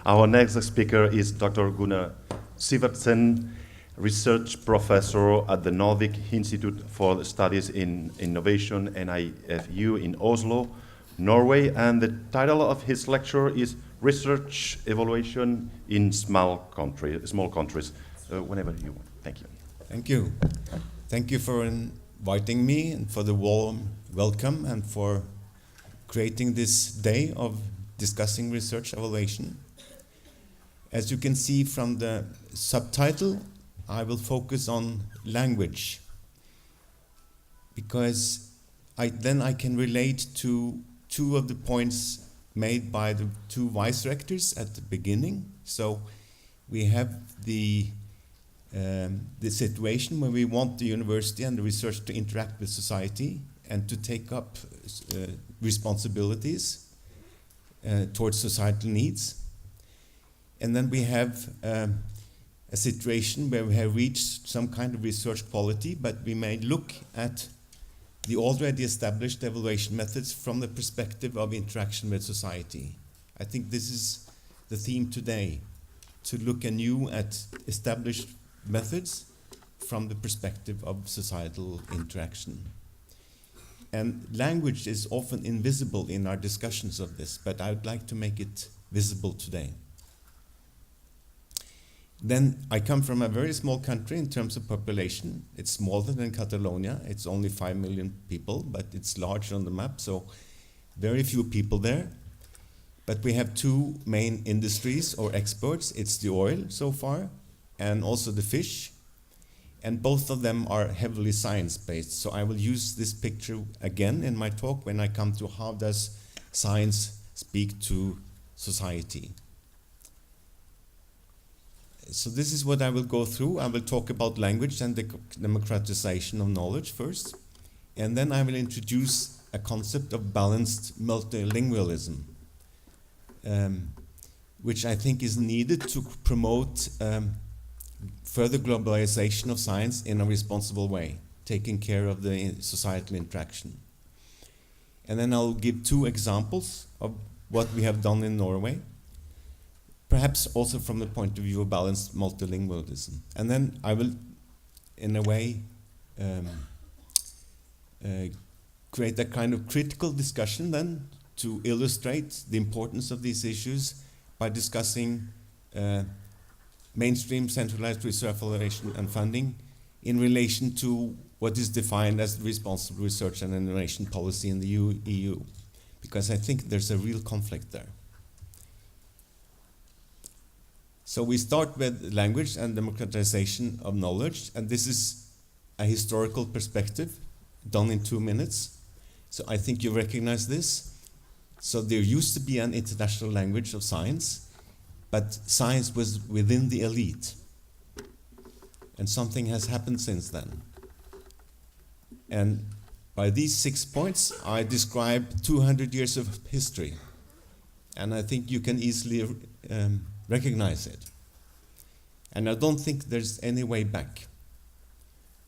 Our next speaker is Dr. Gunnar Sivertsen, research professor at the Nordic Institute for Studies in Innovation, NIFU in Oslo, Norway, and the title of his lecture is Research Evaluation in Small Countries. Whenever you want. Thank you. Thank you. Thank you for inviting me and for the warm welcome and for creating this day of discussing research evaluation. As you can see from the subtitle, I will focus on language because then I can relate to two of the points made by the two vice rectors at the beginning. So we have the situation where we want the university and the research to interact with society and to take up responsibilities towards societal needs. And then we have a situation where we have reached some kind of research quality, but we may look at the already established evaluation methods from the perspective of interaction with society. I think this is the theme today, to look anew at established methods from the perspective of societal interaction. And language is often invisible in our discussions of this, but I would like to make it visible today. Then I come from a very small country in terms of population. It's smaller than Catalonia. It's only 5 million people, but it's large on the map, so very few people there. But we have two main industries or exports. It's the oil so far, and also the fish. And both of them are heavily science-based. So I will use this picture again in my talk when I come to how does science speak to society. So this is what I will go through. I will talk about language and the democratization of knowledge first. And then I will introduce a concept of balanced multilingualism, which I think is needed to promote further globalization of science in a responsible way, taking care of the societal interaction. And then I'll give two examples of what we have done in Norway, perhaps also from the point of view of balanced multilingualism. And then I will, in a way, create a kind of critical discussion then to illustrate the importance of these issues by discussing mainstream centralized research evaluation and funding in relation to what is defined as responsible research and innovation policy in the EU, because I think there's a real conflict there. So we start with language and democratization of knowledge, and this is a historical perspective done in 2 minutes. So I think you recognize this. So there used to be an international language of science, but science was within the elite. And something has happened since then. And by these 6 points, I describe 200 years of history. And I think you can easily recognize it. And I don't think there's any way back.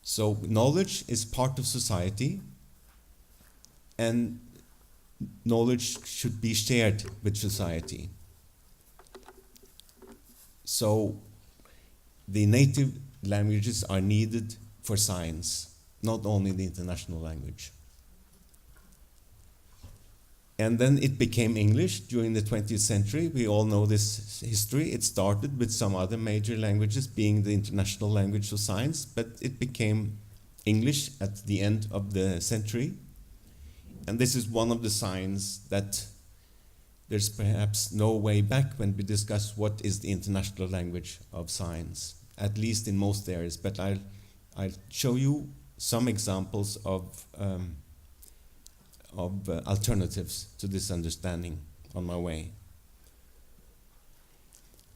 So knowledge is part of society, and knowledge should be shared with society. So the native languages are needed for science, not only the international language. And then it became English during the 20th century. We all know this history. It started with some other major languages being the international language of science, but it became English at the end of the century. And this is one of the signs that there's perhaps no way back when we discuss what is the international language of science, at least in most areas. But I'll show you some examples of alternatives to this understanding on my way.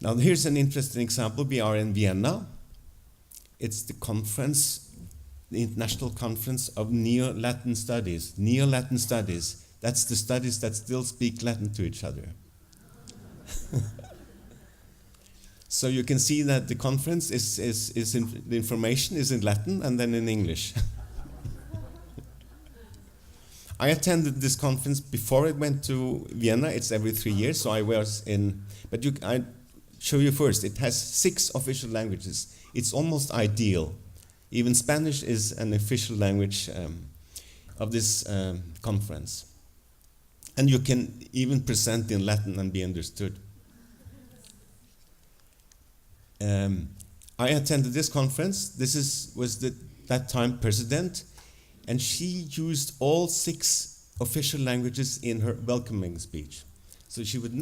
Now here's an interesting example. We are in Vienna. It's the conference, the International Conference of Neo-Latin Studies. Neo-Latin Studies, that's the studies that still speak Latin to each other. So you can see that the conference the information is in Latin and then in English. I attended this conference before I went to Vienna. It's every 3 years, so I was in. But I show you first. It has 6 official languages. It's almost ideal. Even Spanish is an official language of this conference. And you can even present in Latin and be understood. I attended this conference. This was that time president, and she used all 6 official languages in her welcoming speech. So she would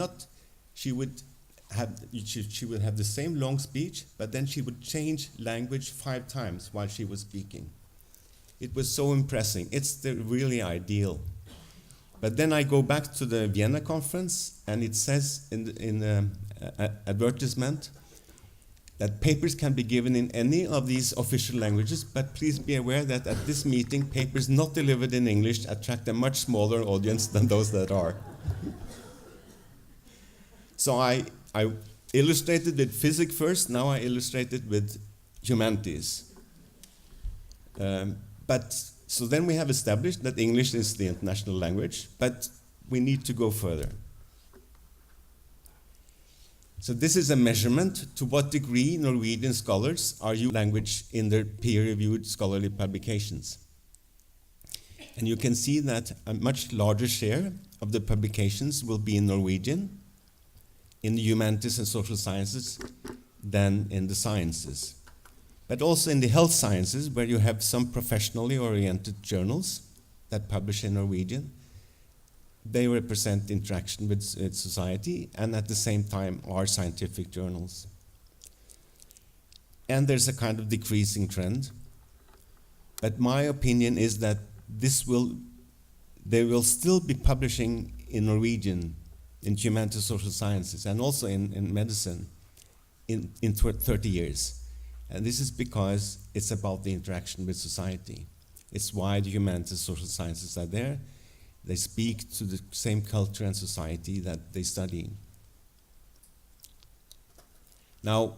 have the same long speech, but then she would change language 5 times while she was speaking. It was so impressive. It's really ideal. But then I go back to the Vienna conference, and it says in the advertisement that papers can be given in any of these official languages, but please be aware that at this meeting, papers not delivered in English attract a much smaller audience than those that are. So I illustrated with physics first, now I illustrated with humanities. So then we have established that English is the international language, but we need to go further. So this is a measurement to what degree Norwegian scholars are using language in their peer-reviewed scholarly publications. And you can see that a much larger share of the publications will be in Norwegian, in the humanities and social sciences, than in the sciences. But also in the health sciences, where you have some professionally oriented journals that publish in Norwegian, they represent interaction with society, and at the same time are scientific journals. And there's a kind of decreasing trend. But my opinion is that they will still be publishing in Norwegian, in humanities, social sciences, and also in medicine in 30 years. And this is because it's about the interaction with society. It's why the humanities, social sciences are there. They speak to the same culture and society that they study. Now,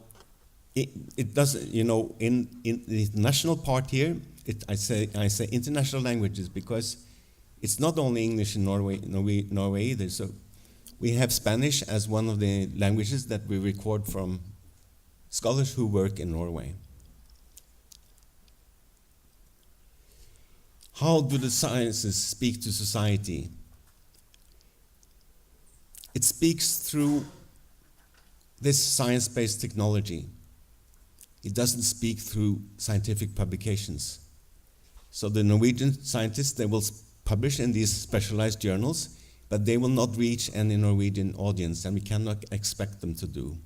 it doesn't, in the national part here, I say international languages because it's not only English in Norway either. So we have Spanish as one of the languages that we record from scholars who work in Norway. How do the sciences speak to society? It speaks through this science-based technology. It doesn't speak through scientific publications. So the Norwegian scientists, they will publish in these specialized journals, but they will not reach any Norwegian audience, and we cannot expect them to do.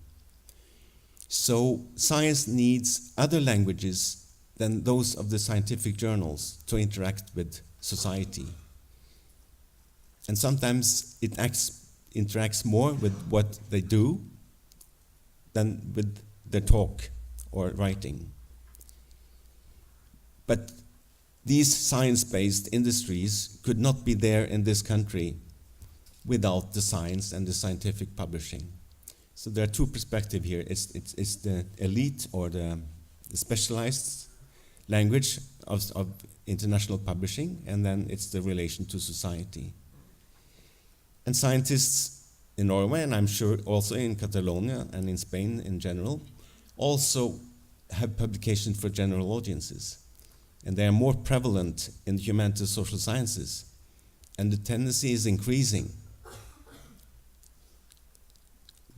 So science needs other languages than those of the scientific journals to interact with society. And sometimes it interacts more with what they do than with their talk or writing. But these science-based industries could not be there in this country without the science and the scientific publishing. So there are 2 perspectives here. It's the elite or the specialized language of international publishing, and then it's the relation to society. And scientists in Norway, and I'm sure also in Catalonia and in Spain in general, also have publications for general audiences. And they are more prevalent in the humanities social sciences. And the tendency is increasing.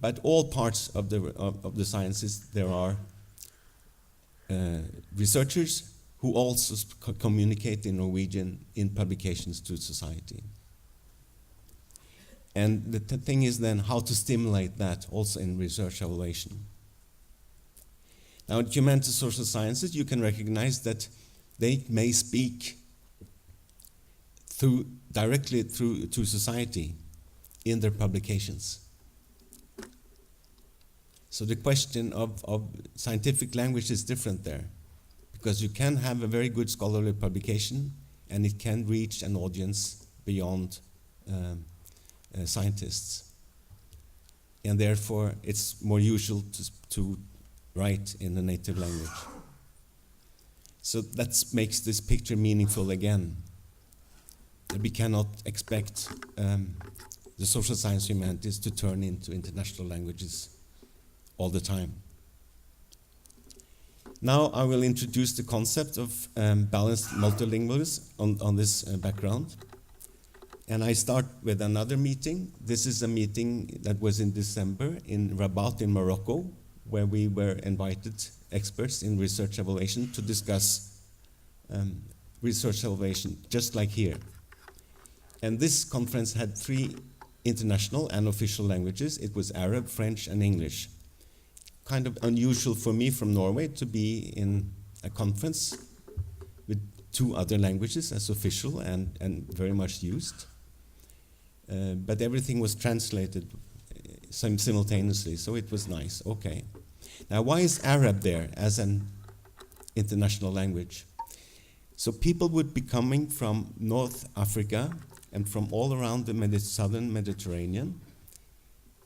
But all parts of the sciences, there are researchers who also communicate in Norwegian in publications to society. And the thing is then how to stimulate that also in research evaluation. Now in humanities social sciences, you can recognize that they may speak directly to society in their publications. So the question of scientific language is different there, because you can have a very good scholarly publication and it can reach an audience beyond scientists. And therefore it's more usual to write in the native language. So that makes this picture meaningful again. that we cannot expect the social science humanities to turn into international languages all the time. Now I will introduce the concept of balanced multilingualism on this background. And I start with another meeting. This is a meeting that was in December in Rabat in Morocco, where we were invited experts in research evaluation to discuss research evaluation, just like here. And this conference had 3 international and official languages. It was Arab, French, and English. Kind of unusual for me from Norway to be in a conference with 2 other languages as official and very much used. But everything was translated simultaneously, so it was nice. Okay. Now, why is Arab there as an international language? So people would be coming from North Africa and from all around the southern Mediterranean.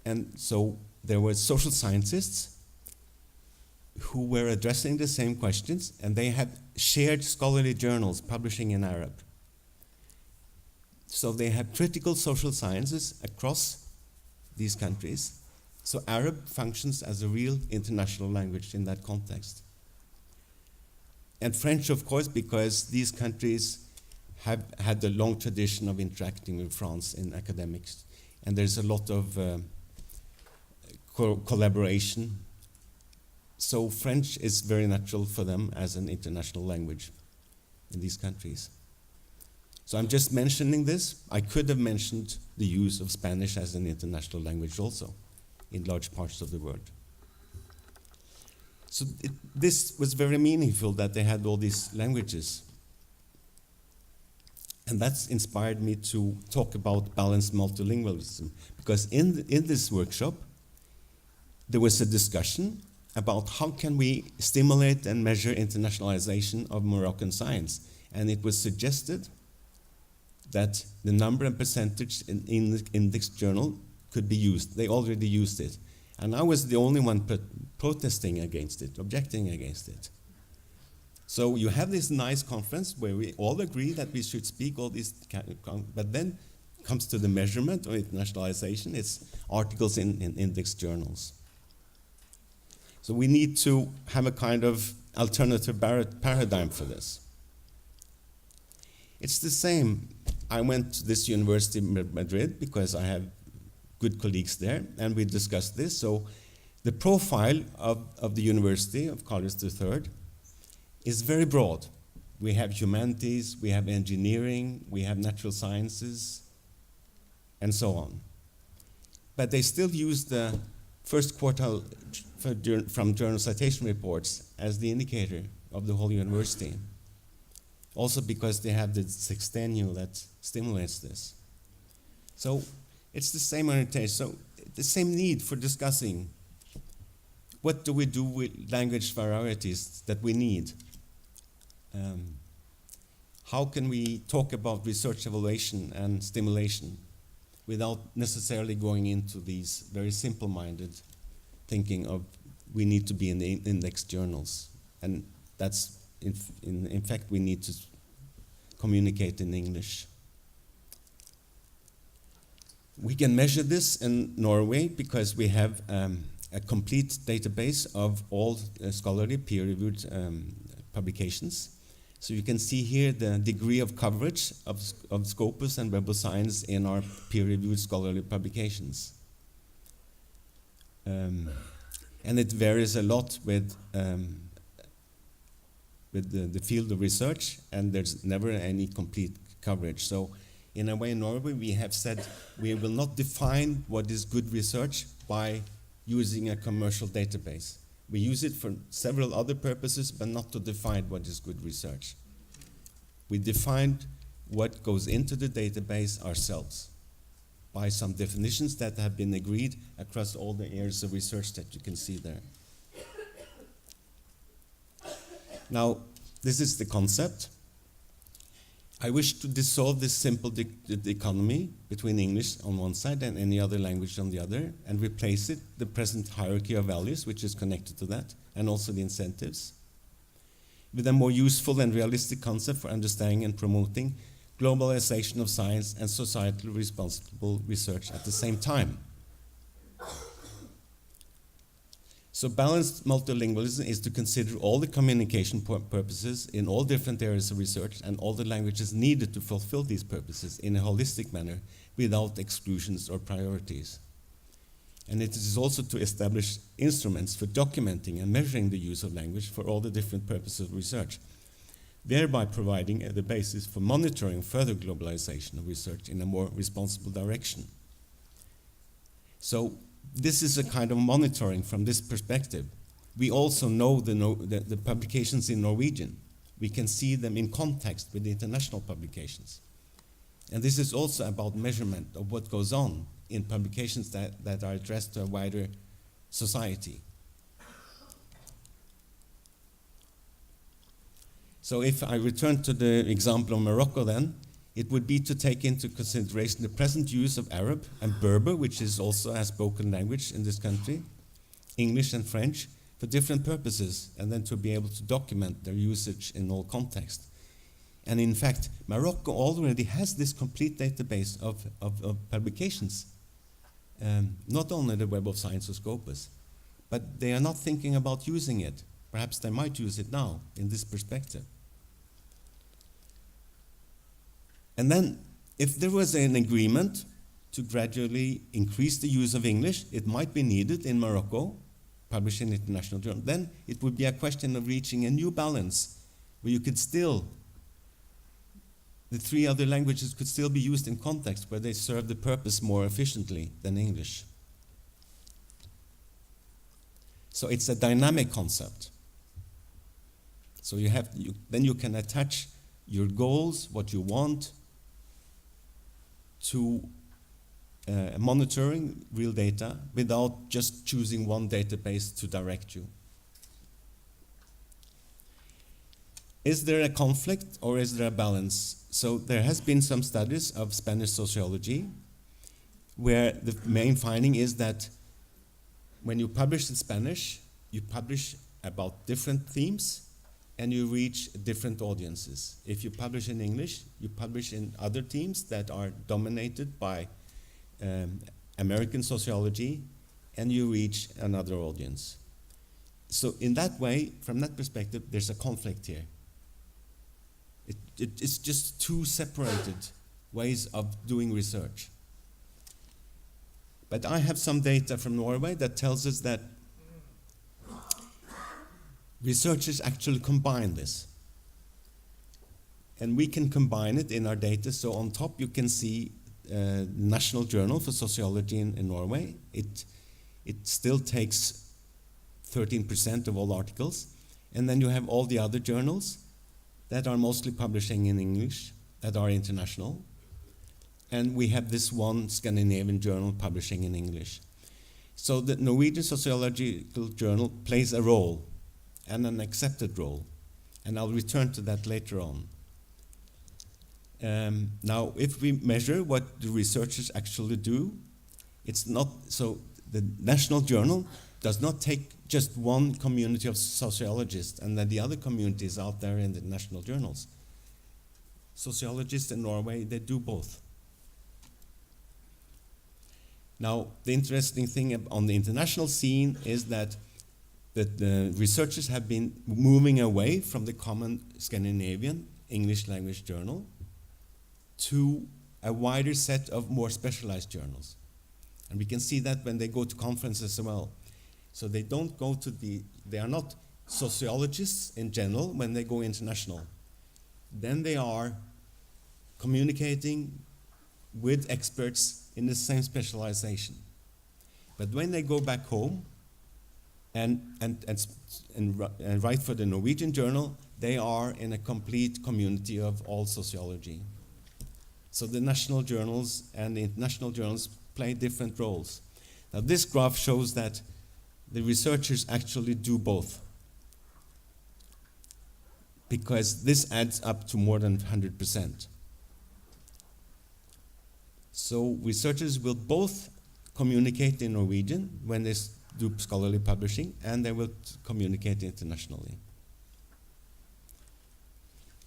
And so there were social scientists who were addressing the same questions, and they had shared scholarly journals publishing in Arab. So they have critical social sciences across these countries. So Arab functions as a real international language in that context. And French, of course, because these countries have had a long tradition of interacting with France in academics. And there's a lot of collaboration. So French is very natural for them as an international language in these countries. So I'm just mentioning this. I could have mentioned the use of Spanish as an international language also in large parts of the world. So this was very meaningful that they had all these languages. And that's inspired me to talk about balanced multilingualism. Because in this workshop, there was a discussion about how can we stimulate and measure internationalization of Moroccan science. And it was suggested that the number and percentage in the index journal could be used. They already used it. And I was the only one protesting against it, objecting against it. So you have this nice conference where we all agree that we should speak all these, but then comes to the measurement of internationalization, it's articles in index journals. So we need to have a kind of alternative paradigm for this. It's the same. I went to this university in Madrid because I have good colleagues there, and we discussed this. So the profile of the University of Carlos III is very broad. We have humanities, we have engineering, we have natural sciences, and so on. But they still use the first quartile from journal citation reports as the indicator of the whole university. Also because they have the sextennial that stimulates this. So it's the same orientation, so the same need for discussing what do we do with language varieties that we need. How can we talk about research evaluation and stimulation without necessarily going into these very simple-minded thinking of we need to be in the index journals. And that's, in fact, we need to communicate in English. We can measure this in Norway because we have a complete database of all scholarly peer-reviewed publications. So you can see here the degree of coverage of Scopus and Web of Science in our peer-reviewed scholarly publications. And it varies a lot with the field of research, and there's never any complete coverage. So in a way, in Norway, we have said we will not define what is good research by using a commercial database. We use it for several other purposes, but not to define what is good research. We defined what goes into the database ourselves by some definitions that have been agreed across all the areas of research that you can see there. Now, this is the concept. I wish to dissolve this simple dichotomy between English on one side and any other language on the other, and replace it, the present hierarchy of values, which is connected to that, and also the incentives, with a more useful and realistic concept for understanding and promoting globalization of science and societally responsible research at the same time. So balanced multilingualism is to consider all the communication purposes in all different areas of research and all the languages needed to fulfill these purposes in a holistic manner without exclusions or priorities. And it is also to establish instruments for documenting and measuring the use of language for all the different purposes of research, thereby providing the basis for monitoring further globalization of research in a more responsible direction. So this is a kind of monitoring from this perspective. We also know the publications in Norwegian. We can see them in context with the international publications. And this is also about measurement of what goes on in publications that are addressed to a wider society. So if I return to the example of Morocco then, it would be to take into consideration the present use of Arab and Berber, which is also a spoken language in this country, English and French, for different purposes, and then to be able to document their usage in all contexts. And in fact, Morocco already has this complete database of publications, not only the Web of Science or Scopus, but they are not thinking about using it. Perhaps they might use it now in this perspective. And then, if there was an agreement to gradually increase the use of English, it might be needed in Morocco, published in international journal. Then it would be a question of reaching a new balance where you could still, the three other languages could still be used in context where they serve the purpose more efficiently than English. So it's a dynamic concept. So then you can attach your goals, what you want, to monitoring real data without just choosing one database to direct you. Is there a conflict or is there a balance? So there has been some studies of Spanish sociology where the main finding is that when you publish in Spanish, you publish about different themes and you reach different audiences. If you publish in English, you publish in other themes that are dominated by American sociology, and you reach another audience. So in that way, from that perspective, there's a conflict here. It's just two separated ways of doing research. But I have some data from Norway that tells us that researchers actually combine this. And we can combine it in our data. So on top you can see National Journal for Sociology in Norway. It still takes 13% of all articles. And then you have all the other journals that are mostly publishing in English, that are international. And we have this one Scandinavian journal publishing in English. So the Norwegian Sociological Journal plays a role, and an accepted role. And I'll return to that later on. Now, if we measure what the researchers actually do, it's not, so the National Journal does not take just one community of sociologists and then the other communities out there in the national journals. Sociologists in Norway, they do both. Now, the interesting thing on the international scene is that the researchers have been moving away from the common Scandinavian English language journal to a wider set of more specialized journals. And we can see that when they go to conferences as well. So they don't go to they are not sociologists in general when they go international. Then they are communicating with experts in the same specialization. But when they go back home and write for the Norwegian journal, they are in a complete community of all sociology. So the national journals and the international journals play different roles. Now this graph shows that the researchers actually do both, because this adds up to more than 100%. So researchers will both communicate in Norwegian when they do scholarly publishing, and they will communicate internationally.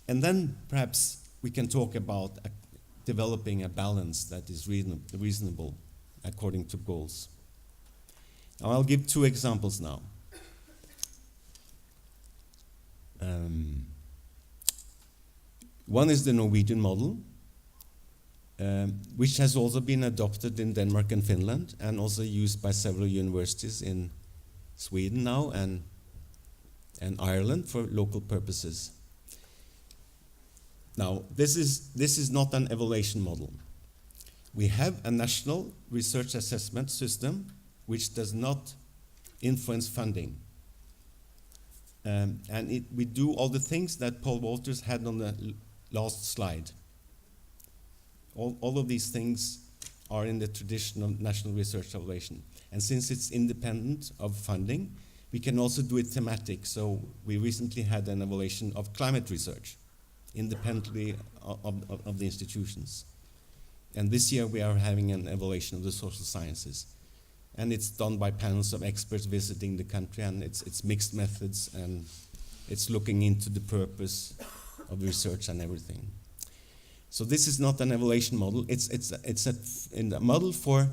And then perhaps we can talk about developing a balance that is reasonable according to goals. Now I'll give two examples now. One is the Norwegian model, which has also been adopted in Denmark and Finland, and also used by several universities in Sweden now and Ireland for local purposes. Now, this is not an evaluation model. We have a national research assessment system which does not influence funding. We do all the things that Paul Walters had on the last slide. All of these things are in the tradition of national research evaluation. And since it's independent of funding, we can also do it thematic. So we recently had an evaluation of climate research, independently of the institutions. And this year we are having an evaluation of the social sciences. And it's done by panels of experts visiting the country, and it's mixed methods, and it's looking into the purpose of research and everything. So this is not an evaluation model. It's a model for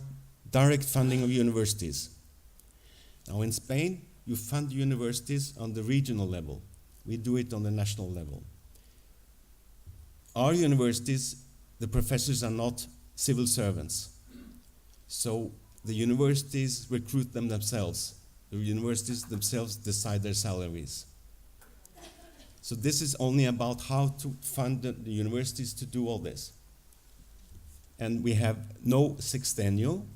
direct funding of universities. Now in Spain, you fund universities on the regional level. We do it on the national level. Our universities, the professors are not civil servants. So the universities recruit them themselves. The universities themselves decide their salaries. So this is only about how to fund the universities to do all this. And we have no sextennial,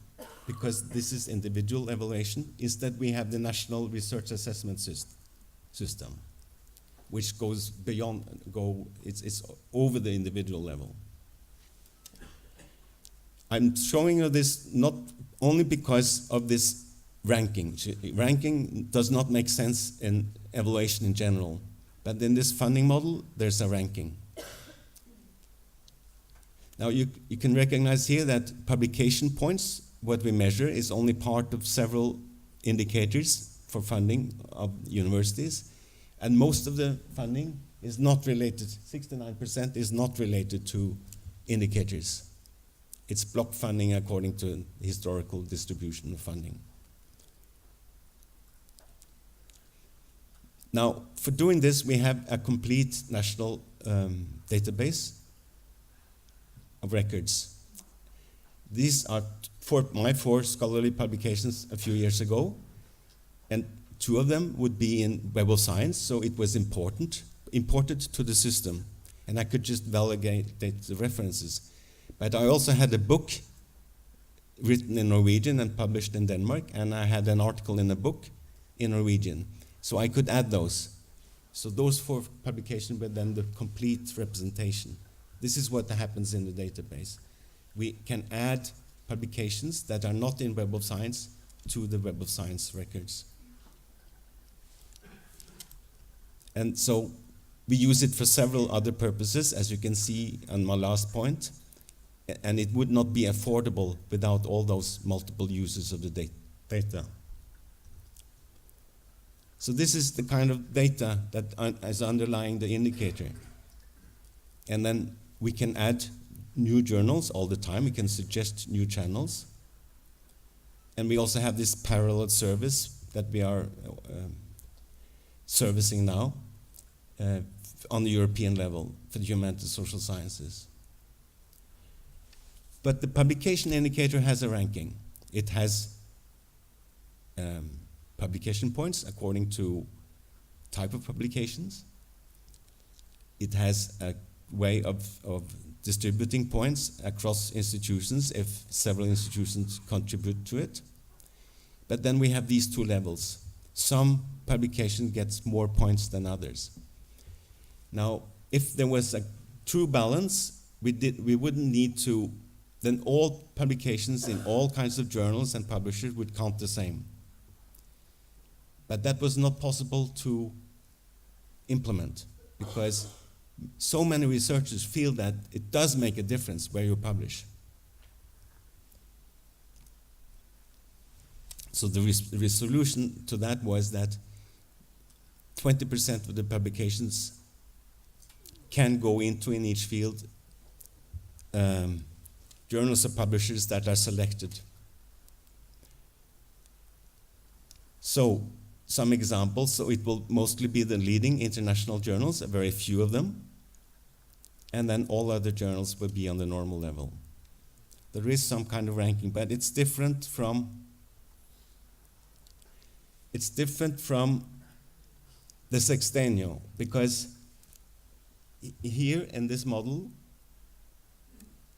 because this is individual evaluation. Instead, we have the National Research Assessment System, which goes beyond, it's over the individual level. I'm showing you this not only because of this ranking. Ranking does not make sense in evaluation in general, but in this funding model, there's a ranking. Now you can recognize here that publication points, what we measure, is only part of several indicators for funding of universities, and most of the funding is not related, 69% is not related to indicators. It's block funding according to historical distribution of funding. Now, for doing this, we have a complete national database of records. These are my four scholarly publications a few years ago, and two of them would be in Web of Science, so it was imported to the system, and I could just validate the references. But I also had a book written in Norwegian and published in Denmark, and I had an article in a book in Norwegian. So I could add those. So those four publications were then the complete representation. This is what happens in the database. We can add publications that are not in Web of Science to the Web of Science records. And so we use it for several other purposes, as you can see on my last point. And it would not be affordable without all those multiple uses of the data. So this is the kind of data that is underlying the indicator. And then we can add new journals all the time. We can suggest new channels. And we also have this parallel service that we are servicing now on the European level for the humanities and social sciences. But the publication indicator has a ranking. It has publication points according to type of publications. It has a way of distributing points across institutions if several institutions contribute to it. But then we have these two levels. Some publication gets more points than others. Now, if there was a true balance, we wouldn't need to, then all publications in all kinds of journals and publishers would count the same. But that was not possible to implement because so many researchers feel that it does make a difference where you publish. So the resolution to that was that 20% of the publications can go into in each field journals or publishers that are selected. So, some examples. So it will mostly be the leading international journals, a very few of them, and then all other journals will be on the normal level. There is some kind of ranking, but it's different from the sextenio, because here in this model,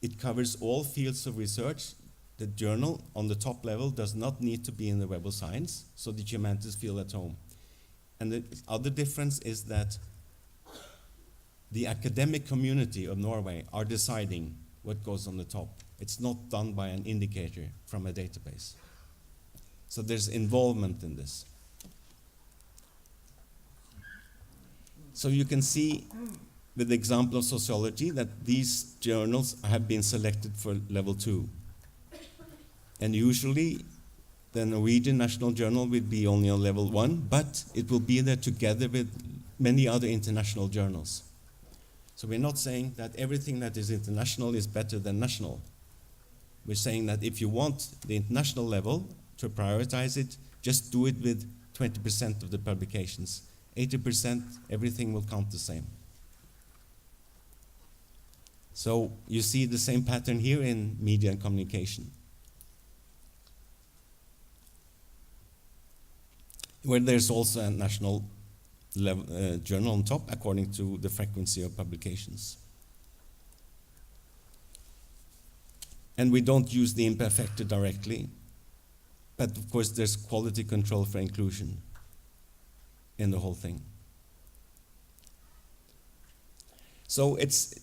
it covers all fields of research. The journal on the top level does not need to be in the Web of Science, so the humanities feel at home. And the other difference is that the academic community of Norway are deciding what goes on the top. It's not done by an indicator from a database. So there's involvement in this. So you can see with the example of sociology that these journals have been selected for level 2. And usually the Norwegian National Journal will be only on level 1, but it will be there together with many other international journals. So we're not saying that everything that is international is better than national. We're saying that if you want the international level to prioritize it, just do it with 20% of the publications. 80%, everything will count the same. So you see the same pattern here in media and communication, where there's also a national level, journal on top according to the frequency of publications. And we don't use the imperfecta directly, but of course there's quality control for inclusion in the whole thing. So it's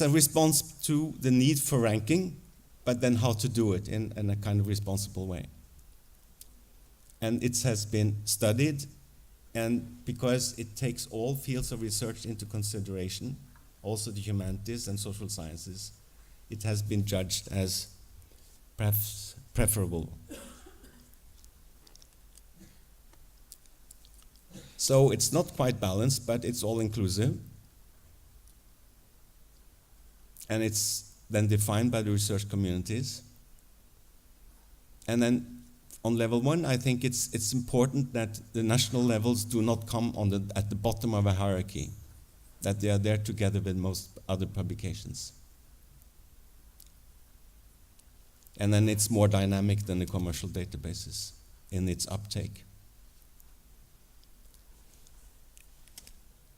a response to the need for ranking, but then how to do it in a kind of responsible way. And it has been studied, and because it takes all fields of research into consideration, also the humanities and social sciences, it has been judged as perhaps preferable. So it's not quite balanced, but it's all inclusive. And it's then defined by the research communities. And then on level 1, I think it's important that the national levels do not come at the bottom of a hierarchy, that they are there together with most other publications. And then it's more dynamic than the commercial databases in its uptake.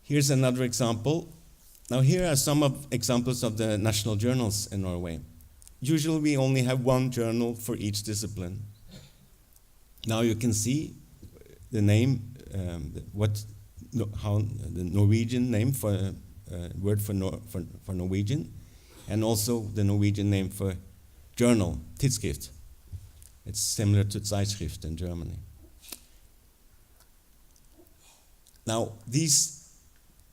Here's another example. Now here are some examples of the national journals in Norway. Usually we only have one journal for each discipline. Now you can see the name, how the Norwegian name for word for Norwegian, and also the Norwegian name for journal, Tidsskrift. It's similar to Zeitschrift in Germany. Now these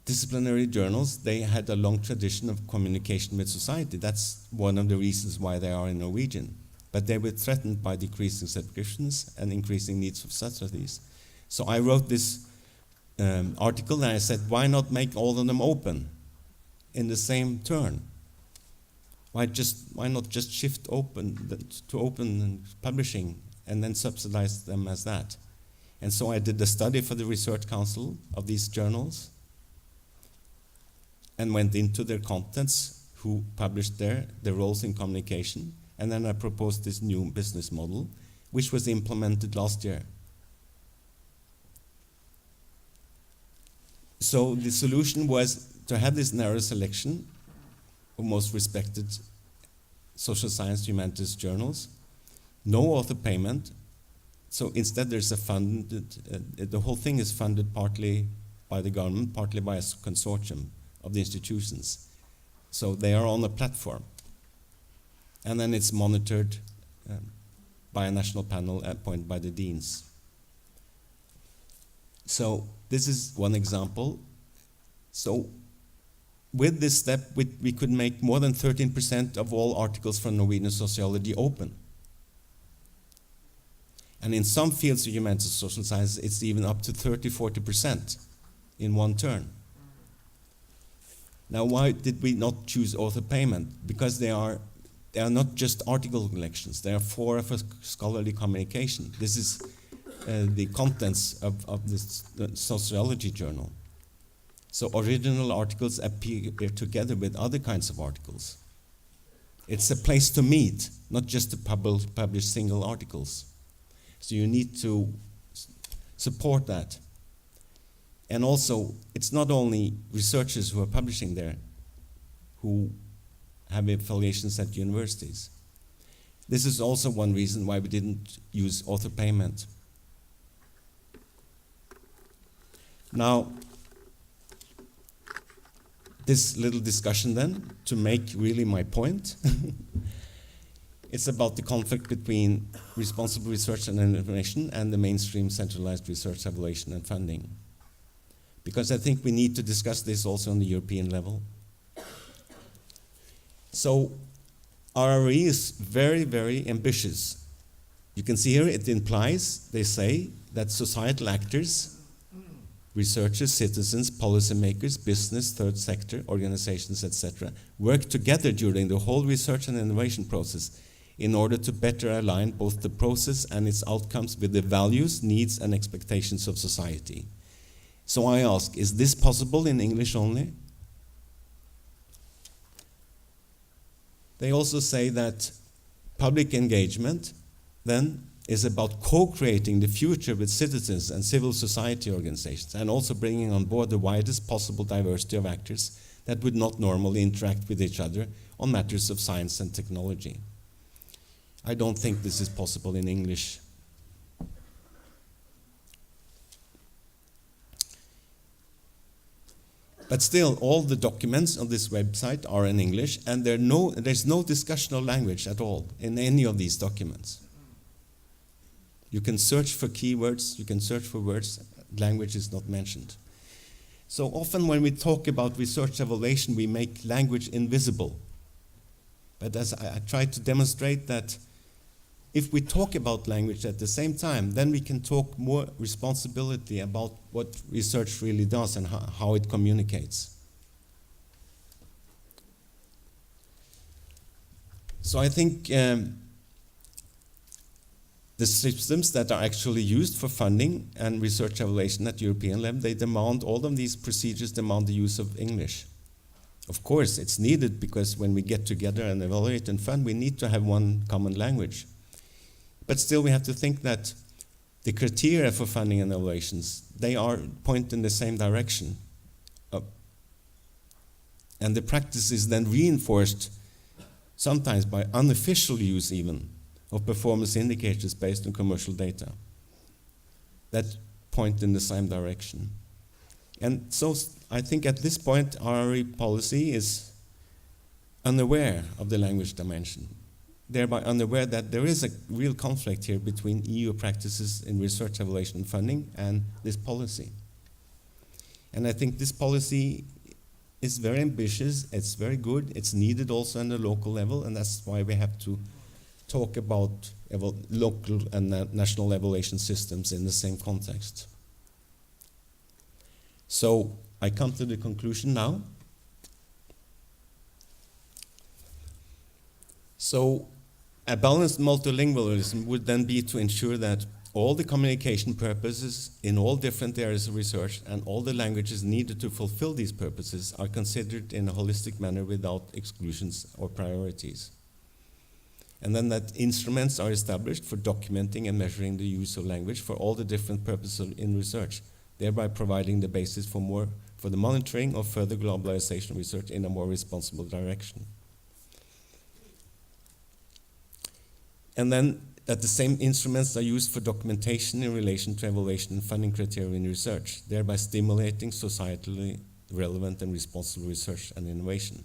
disciplinary journals, they had a long tradition of communication with society. That's one of the reasons why they are in Norwegian. But they were threatened by decreasing subscriptions and increasing needs of subsidies. So I wrote this article and I said, why not make all of them open in the same turn? Why not just shift to open publishing and then subsidize them as that? And so I did a study for the Research Council of these journals and went into their contents, who published their roles in communication, and then I proposed this new business model, which was implemented last year. So the solution was to have this narrow selection of most respected social science humanities journals, no author payment. So instead there's a funded, the whole thing is funded partly by the government, partly by a consortium of the institutions. So they are on a platform. And then it's monitored by a national panel appointed by the deans. So this is one example. So with this step, we could make more than 13% of all articles from Norwegian sociology open. And in some fields of humanities and social sciences, it's even up to 30-40% in one turn. Now, why did we not choose author payment? Because they are not just article collections. They are for scholarly communication. This is the contents of this sociology journal. So original articles appear together with other kinds of articles. It's a place to meet, not just to publish single articles. So you need to support that. And also, it's not only researchers who are publishing there who have affiliations at universities. This is also one reason why we didn't use author payment. Now, this little discussion then, to make really my point, it's about the conflict between responsible research and innovation and the mainstream centralized research evaluation and funding. Because I think we need to discuss this also on the European level. So RRE is very, very ambitious. You can see here it implies, they say, that societal actors, researchers, citizens, policymakers, business, third sector, organizations, etc., work together during the whole research and innovation process in order to better align both the process and its outcomes with the values, needs, and expectations of society. So I ask, is this possible in English only? They also say that public engagement then is about co-creating the future with citizens and civil society organizations, and also bringing on board the widest possible diversity of actors that would not normally interact with each other on matters of science and technology. I don't think this is possible in English. But still, all the documents on this website are in English, and there's no discussion of language at all in any of these documents. You can search for keywords, you can search for words, language is not mentioned. So often when we talk about research evaluation, we make language invisible. But as I tried to demonstrate that if we talk about language at the same time, then we can talk more responsibility about what research really does and how it communicates. So I think the systems that are actually used for funding and research evaluation at European level, they demand, all of these procedures demand the use of English. Of course, it's needed because when we get together and evaluate and fund, we need to have one common language. But still we have to think that the criteria for funding and evaluations, they are point in the same direction. And the practice is then reinforced sometimes by unofficial use even of performance indicators based on commercial data that point in the same direction. And so I think at this point RRE policy is unaware of the language dimension, thereby unaware that there is a real conflict here between EU practices in research evaluation and funding and this policy. And I think this policy is very ambitious, it's very good, it's needed also on the local level, and that's why we have to talk about local and national evaluation systems in the same context. So I come to the conclusion now. So a balanced multilingualism would then be to ensure that all the communication purposes in all different areas of research and all the languages needed to fulfill these purposes are considered in a holistic manner without exclusions or priorities. And then that instruments are established for documenting and measuring the use of language for all the different purposes in research, thereby providing the basis for the monitoring of further globalization research in a more responsible direction. And then that the same instruments are used for documentation in relation to evaluation and funding criteria in research, thereby stimulating societally relevant and responsible research and innovation.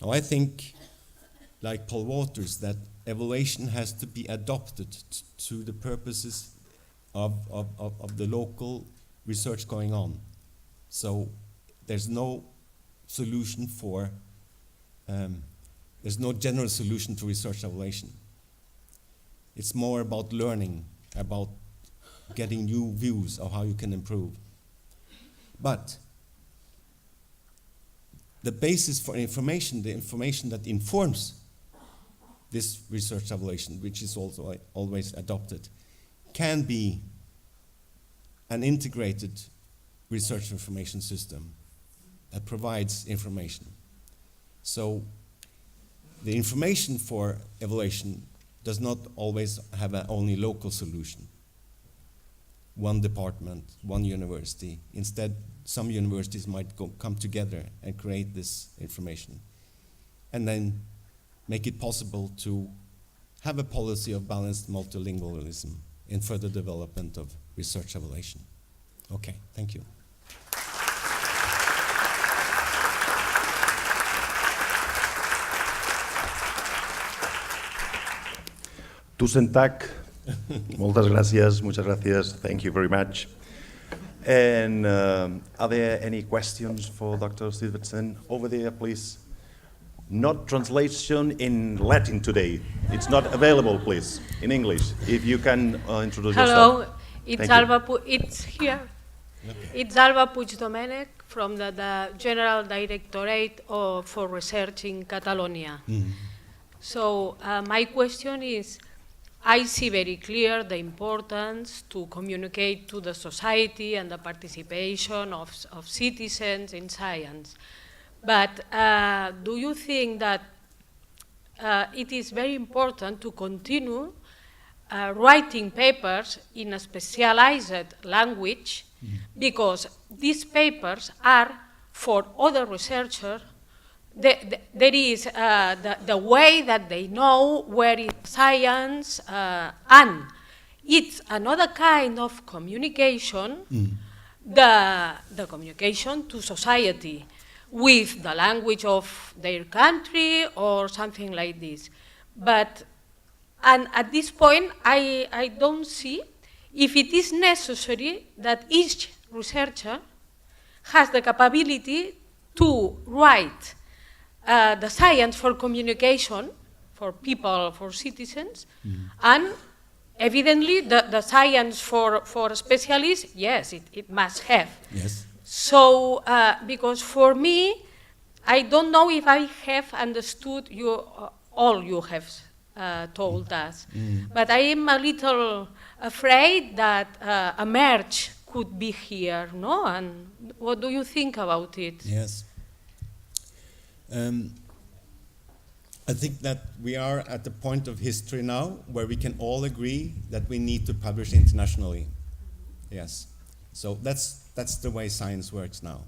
Now I think, like Paul Waters, that evaluation has to be adopted to the purposes of the local research going on. So there's no solution for, there's no general solution to research evaluation. It's more about learning, about getting new views of how you can improve. But the basis for information, the information that informs this research evaluation, which is also always adopted, can be an integrated research information system that provides information. So the information for evaluation does not always have an only local solution. One department, one university. Instead, some universities might come together and create this information, and then make it possible to have a policy of balanced multilingualism in further development of research evaluation. Okay, thank you. Tusen tak. Moltes gràcies, muchas gracias. Thank you very much. And are there any questions for Dr. Sivertsen? Over there, please. Not translation in Latin today. It's not available, please, in English. If you can introduce yourself. Hello, it's here. Okay. It's Alba Puigdomènech from the General Directorate for Research in Catalonia. Mm-hmm. So my question is, I see very clear the importance to communicate to the society and the participation of citizens in science. But do you think that it is very important to continue writing papers in a specialized language, because these papers are for other researchers? There is the way that they know where is science, and it's another kind of communication, the communication to society with the language of their country or something like this. And at this point, I don't see if it is necessary that each researcher has the capability to write the science for communication, for people, for citizens, and evidently the science for specialists, yes, it must have. Yes. So, because for me, I don't know if I have understood all you have told us, but I am a little afraid that a merge could be here, no? And what do you think about it? Yes. I think that we are at the point of history now where we can all agree that we need to publish internationally. Yes. So that's the way science works now.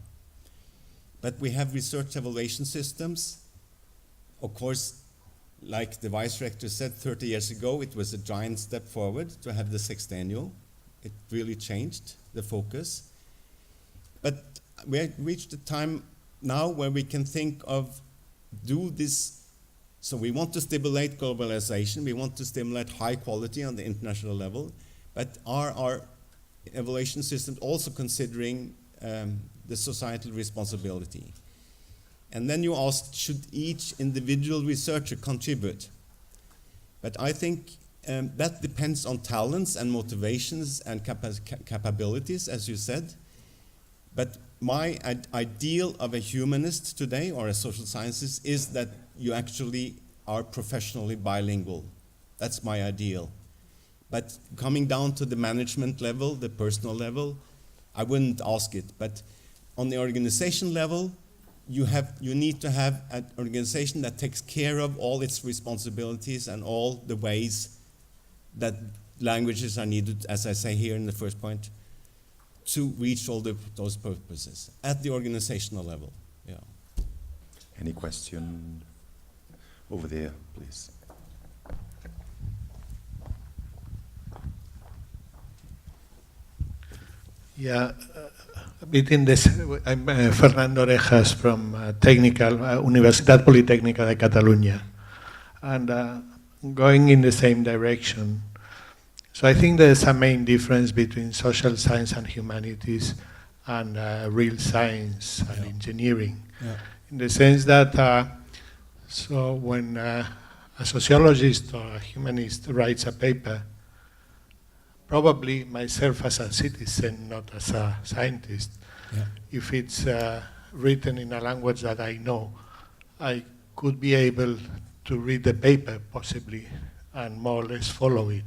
But we have research evaluation systems. Of course, like the Vice Rector said 30 years ago, it was a giant step forward to have the 6th annual. It really changed the focus. But we have reached a time now where we can think of do this. So we want to stimulate globalization, we want to stimulate high quality on the international level, but are our evaluation systems also considering the societal responsibility? And then you asked, should each individual researcher contribute? But I think that depends on talents and motivations and capabilities, as you said. But my ideal of a humanist today, or a social scientist, is that you actually are professionally bilingual. That's my ideal. But coming down to the management level, the personal level, I wouldn't ask it. But on the organization level, you need to have an organization that takes care of all its responsibilities and all the ways that languages are needed, as I say here in the first point, to reach all those purposes at the organizational level. Yeah. Any question over there, please? Yeah, a bit in this. I'm Fernando Orejas from Universitat Politécnica de Catalunya, and going in the same direction. So I think there's a main difference between social science and humanities and real science and engineering, in the sense that so when a sociologist or a humanist writes a paper, probably myself as a citizen, not as a scientist, if it's written in a language that I know, I could be able to read the paper possibly and more or less follow it.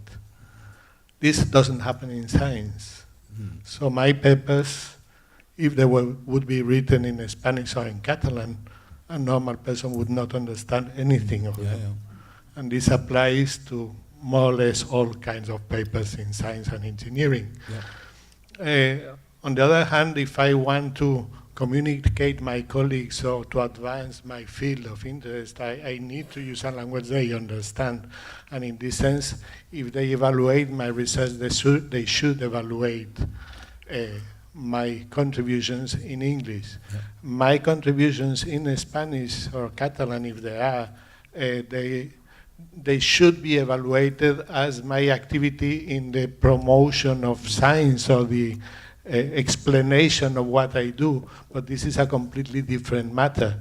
This doesn't happen in science. So my papers, if they would be written in Spanish or in Catalan, a normal person would not understand anything of them. And this applies to more or less all kinds of papers in science and engineering. On the other hand, if I want to communicate my colleagues or to advance my field of interest, I need to use a language they understand. And in this sense, if they evaluate my research, they should evaluate my contributions in English. My contributions in Spanish or Catalan, if they are, they should be evaluated as my activity in the promotion of science or the explanation of what I do, but this is a completely different matter.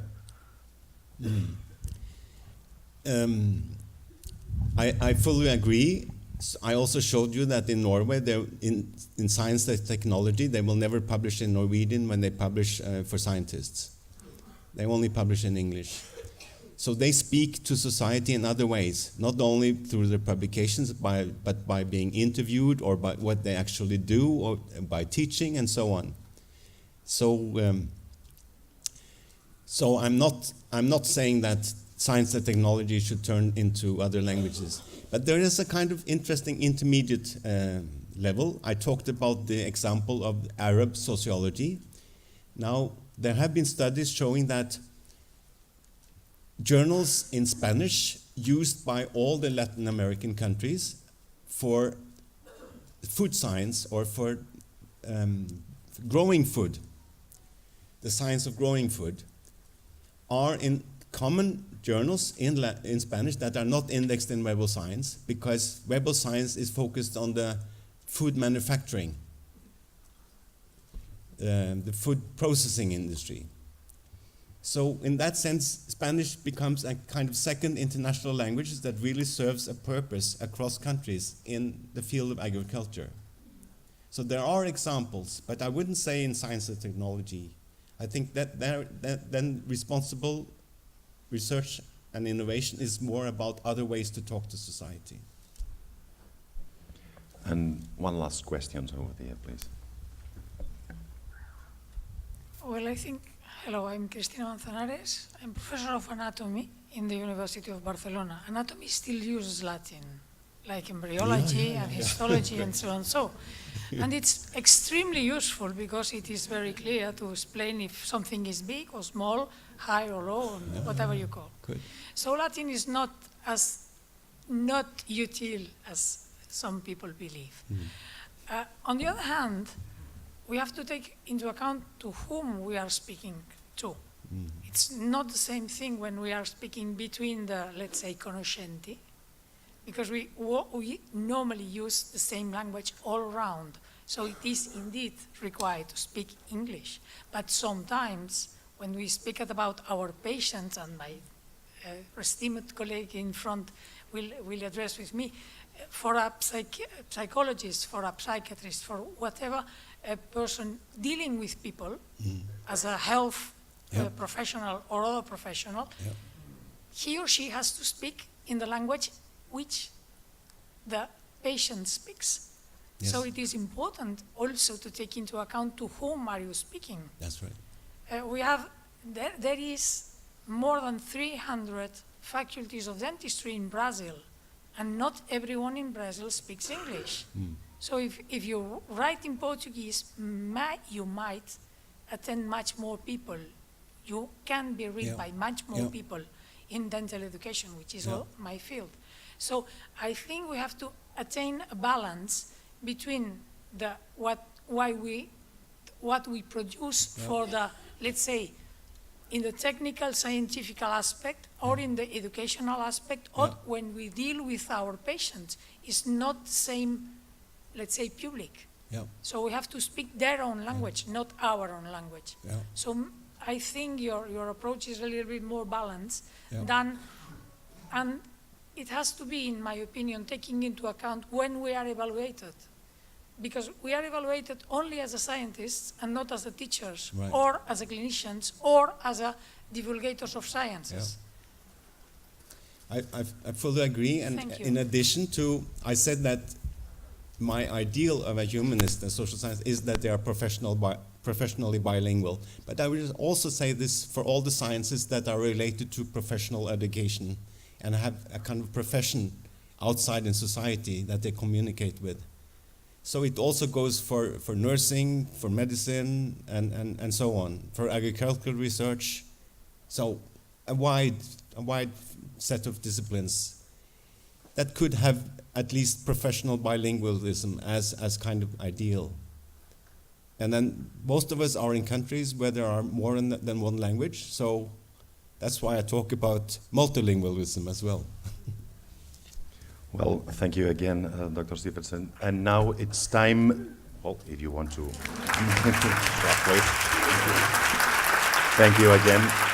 I fully agree. I also showed you that in Norway, in science and technology, they will never publish in Norwegian when they publish for scientists. They only publish in English. So they speak to society in other ways, not only through their publications, but by being interviewed or by what they actually do or by teaching and so on. So I'm not saying that science and technology should turn into other languages. But there is a kind of interesting intermediate level. I talked about the example of Arab sociology. Now, there have been studies showing that journals in Spanish used by all the Latin American countries for food science or for growing food, the science of growing food, are in common journals in Spanish that are not indexed in Web of Science, because Web of Science is focused on the food manufacturing, the food processing industry. So in that sense, Spanish becomes a kind of second international language that really serves a purpose across countries in the field of agriculture. So there are examples, but I wouldn't say in science and technology. I think that then responsible research and innovation is more about other ways to talk to society. And one last question over there, please. Well, I think, hello, I'm Cristina Manzanares. I'm professor of anatomy in the University of Barcelona. Anatomy still uses Latin, like embryology and histology and so on. And it's extremely useful because it is very clear to explain if something is big or small, high or low, whatever you call. Good. So Latin is not as not utile as some people believe. On the other hand, we have to take into account to whom we are speaking to. It's not the same thing when we are speaking between the, let's say, conoscenti, because we normally use the same language all around. So it is indeed required to speak English. But sometimes when we speak about our patients, and my esteemed colleague in front will address with me, for a psychologist, for a psychiatrist, for whatever, a person dealing with people as a health professional or other professional, he or she has to speak in the language which the patient speaks. Yes. So it is important also to take into account to whom are you speaking. That's right. We have, there is more than 300 faculties of dentistry in Brazil, and not everyone in Brazil speaks English. So if you write in Portuguese, you might attend much more people. You can be read by much more people in dental education, which is my field. So I think we have to attain a balance between what we produce for the, let's say, in the technical, scientific aspect, or in the educational aspect, or when we deal with our patients. It's not the same, let's say, public. So we have to speak their own language, not our own language. So I think your approach is a little bit more balanced than, and it has to be, in my opinion, taking into account when we are evaluated. because we are evaluated only as a scientists and not as the teachers, Right. or as a clinicians, or as a divulgators of sciences. I fully agree, and Thank you. in addition to, I said that my ideal of a humanist and social science is that they are professionally bilingual. But I would also say this for all the sciences that are related to professional education and have a kind of profession outside in society that they communicate with. So it also goes for nursing, for medicine, and so on, for agricultural research. So a wide set of disciplines that could have at least professional bilingualism as kind of ideal. And then most of us are in countries where there are more than one language, so that's why I talk about multilingualism as well. Well, thank you again, Dr. Sivertsen. And now it's time, well, if you want to. Thank you again.